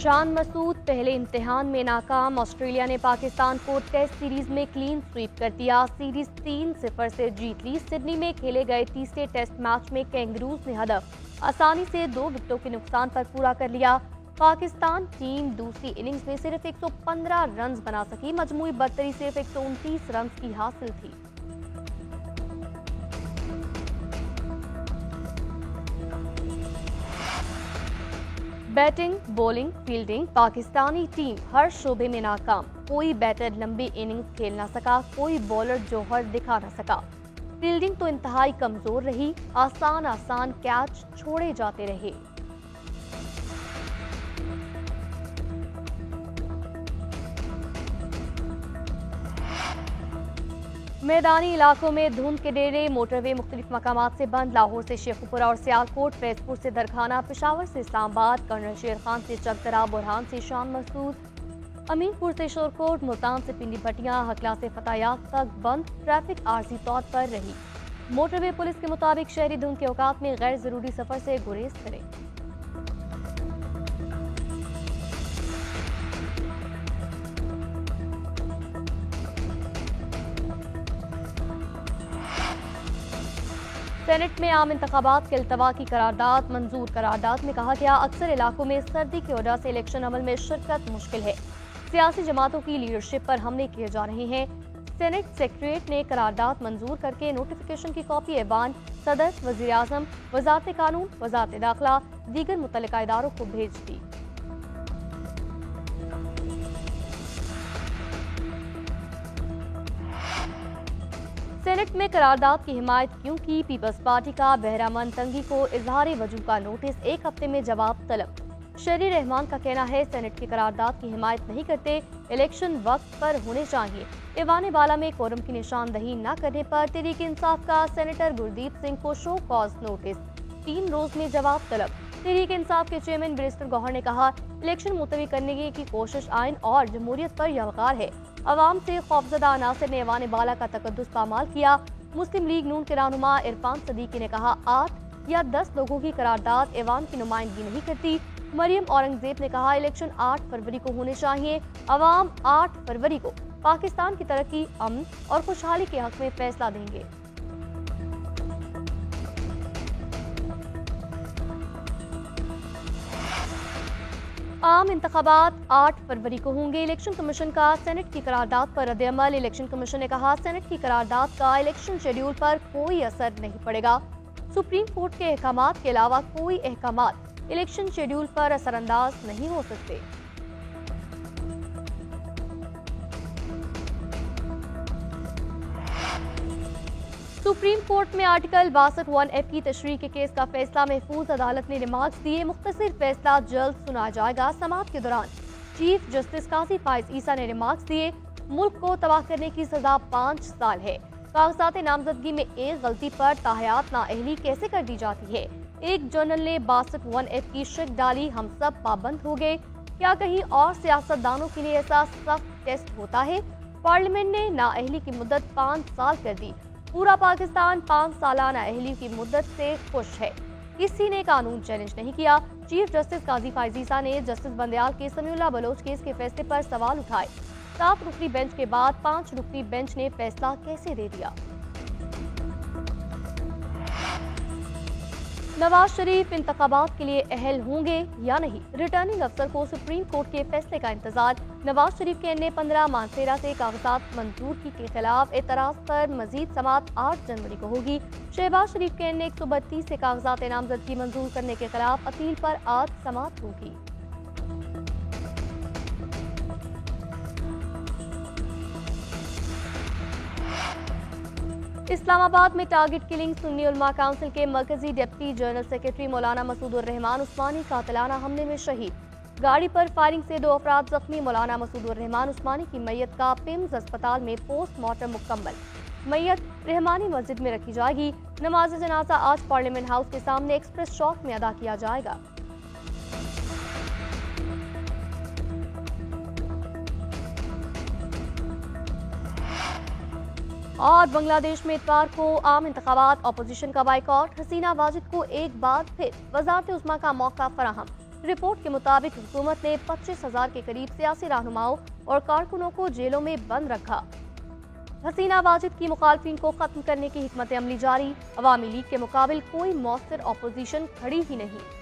शान मसूद पहले इम्तिहान में नाकाम। ऑस्ट्रेलिया ने पाकिस्तान को टेस्ट सीरीज में क्लीन स्वीप कर दिया। सीरीज 3-0 से जीत ली। सिडनी में खेले गए तीसरे टेस्ट मैच में कैंगरूज ने हदफ आसानी से 2 विकेटों के नुकसान पर पूरा कर लिया। पाकिस्तान टीम दूसरी इनिंग्स में सिर्फ 115 रन बना सकी। मजमूई बर्तरी सिर्फ 129 रन की हासिल थी। Batting, bowling, fielding, Pakistani team हर शोबे में नाकाम। कोई बैटर लंबी इनिंग्स खेल न सका, कोई बॉलर जौहर दिखा न सका। फील्डिंग तो इंतहाई कमजोर रही। आसान कैच छोड़े जाते रहे। मैदानी इलाकों में धुंध के डेरे। मोटरवे मुख्तलिफ मकामात से बंद। लाहौर से शेखुपुरा और सियालकोट, फैजपुर से दरखाना, पेशावर से इस्लामाबाद, कर्नल शेर खान से चकदरा, बुरहान से शान मसूद, अमीनपुर से शोरकोट, मुल्तान से पिंडी भटियां, हकला से फतायात तक बंद। ट्रैफिक आर्जी तौर पर रही। मोटरवे पुलिस के मुताबिक शहरी धुंध के औकात में गैर जरूरी सफर से गुरेज करें। सेनेट में आम इंतखाबात के अल्तवा की करारदाद मंजूर। करारदाद में कहा गया, अक्सर इलाकों में सर्दी की वजह से इलेक्शन अमल में शिरकत मुश्किल है। सियासी जमातों की लीडरशिप पर हमले किए जा रहे हैं। सेनेट सेक्रेटरीट ने करारदाद मंजूर करके नोटिफिकेशन की कॉपी ऐवान सदर, वजीर आजम, वजारत कानून, वजारत दाखिला, दीगर मुतल्लिका इदारों को भेज दी। सेनेट में करारदाद की हिमायत क्यों की? पीपल्स पार्टी का बहरामन तंगी को इजहार वजूद का नोटिस, 1 हफ्ते में जवाब तलब। शरी रहमान का कहना है, सेनेट की करारदाद की हिमायत नहीं करते, इलेक्शन वक्त पर होने चाहिए। ईवान बाला में कोरम की निशानदही न करने पर तहरीक इंसाफ का सेनेटर गुरदीप सिंह को शो कॉज नोटिस, 3 रोज में जवाब तलब। तहरीक इंसाफ के चेयरमैन बैरिस्टर गौहर ने कहा, इलेक्शन मुलतवी करने की कोशिश आइन और जमहूरियत पर यवकार है। अवाम से खौफजदा अनासर ने ईवान बाला का तकद्दुस पामाल किया। मुस्लिम लीग नून के रहनुमा इरफान सदीकी ने कहा, 8 या 10 लोगों की करारदाद ईवान की नुमाइंदगी नहीं करती। मरियम औरंगजेब ने कहा, इलेक्शन 8 फरवरी को होने चाहिए। अवाम 8 फरवरी को पाकिस्तान की तरक्की, अमन और खुशहाली के हक में फैसला देंगे। आम इंतखाबात 8 फरवरी को होंगे। इलेक्शन कमीशन का सेनेट की करारदाद पर रद्द-ए-अमल। इलेक्शन कमीशन ने कहा, सेनेट की करारदाद का इलेक्शन शेड्यूल पर कोई असर नहीं पड़ेगा। सुप्रीम कोर्ट के अहकामात के अलावा कोई अहकामात इलेक्शन शेड्यूल पर असरअंदाज नहीं हो सकते। सुप्रीम कोर्ट में आर्टिकल 62(1)(f) की तशरीह के केस का फैसला महफूज अदालत ने रिमार्क्स दिए। मुख्तसर फैसला जल्द सुना जाएगा। समाअत के दौरान चीफ जस्टिस काजी फाइज ईसा ने रिमार्क्स दिए, मुल्क को तबाह करने की सजा 5 साल है। कागजात नामजदगी में एक गलती पर ताहयात नाअहली कैसे कर दी जाती है? एक जर्नल ने 62(1)(f) की शिक डाली, हम सब पाबंद हो गए। क्या कहीं और सियासतदानों के लिए ऐसा सख्त टेस्ट होता है? पार्लियामेंट ने नाअहली की मुद्दत 5 साल कर दी। पूरा पाकिस्तान 5 सालाना अहली की मुद्दत से खुश है। किसी ने कानून चैलेंज नहीं किया। चीफ जस्टिस काजी फाइज ईसा ने जस्टिस बंदयाल के समीउल्लाह बलोच केस के फैसले पर सवाल उठाए। 7 रुकनी बेंच के बाद 5 रुकनी बेंच ने फैसला कैसे दे दिया? नवाज शरीफ इंतखाबात के लिए अहल होंगे या नहीं? रिटर्निंग अफसर को सुप्रीम कोर्ट के फैसले का इंतजार। नवाज शरीफ के अन्य 15 मानसेरा से कागजात मंजूरी के खिलाफ एतराज पर मजीद समाअत 8 जनवरी को होगी। शहबाज शरीफ के अन्य 132 से कागजात नामजदगी मंजूर करने के खिलाफ अपील पर आज समाअत होगी। इस्लामाबाद में टारगेट किलिंग। सुन्नी उलमा काउंसिल के मरकजी डिप्टी जनरल सेक्रेटरी मौलाना मसूदुर रहमान उस्मानी कातिलाना हमले में शहीद। गाड़ी पर फायरिंग से 2 अफराद जख्मी। मौलाना मसूदुर रहमान उस्मानी की मैयत का पिम्स अस्पताल में पोस्टमार्टम मुकम्मल। मैयत रहमानी मस्जिद में रखी जाएगी। नमाज जनाजा आज पार्लियामेंट हाउस के सामने एक्सप्रेस चौक में अदा किया जाएगा। और बांग्लादेश में इतवार को आम इंतखाबात, अपोजिशन का बाइकॉट, हसीना वाजिद को एक बार फिर वजारत उस्मा का मौका फराहम। रिपोर्ट के मुताबिक हुकूमत ने 25,000 के करीब सियासी रहनुमाओं और कारकुनों को जेलों में बंद रखा। हसीना वाजिद की मुखालफिन को खत्म करने की हिकमत अमली जारी, अवामी लीग के मुकाबिल कोई मौसर अपोजिशन खड़ी ही नहीं।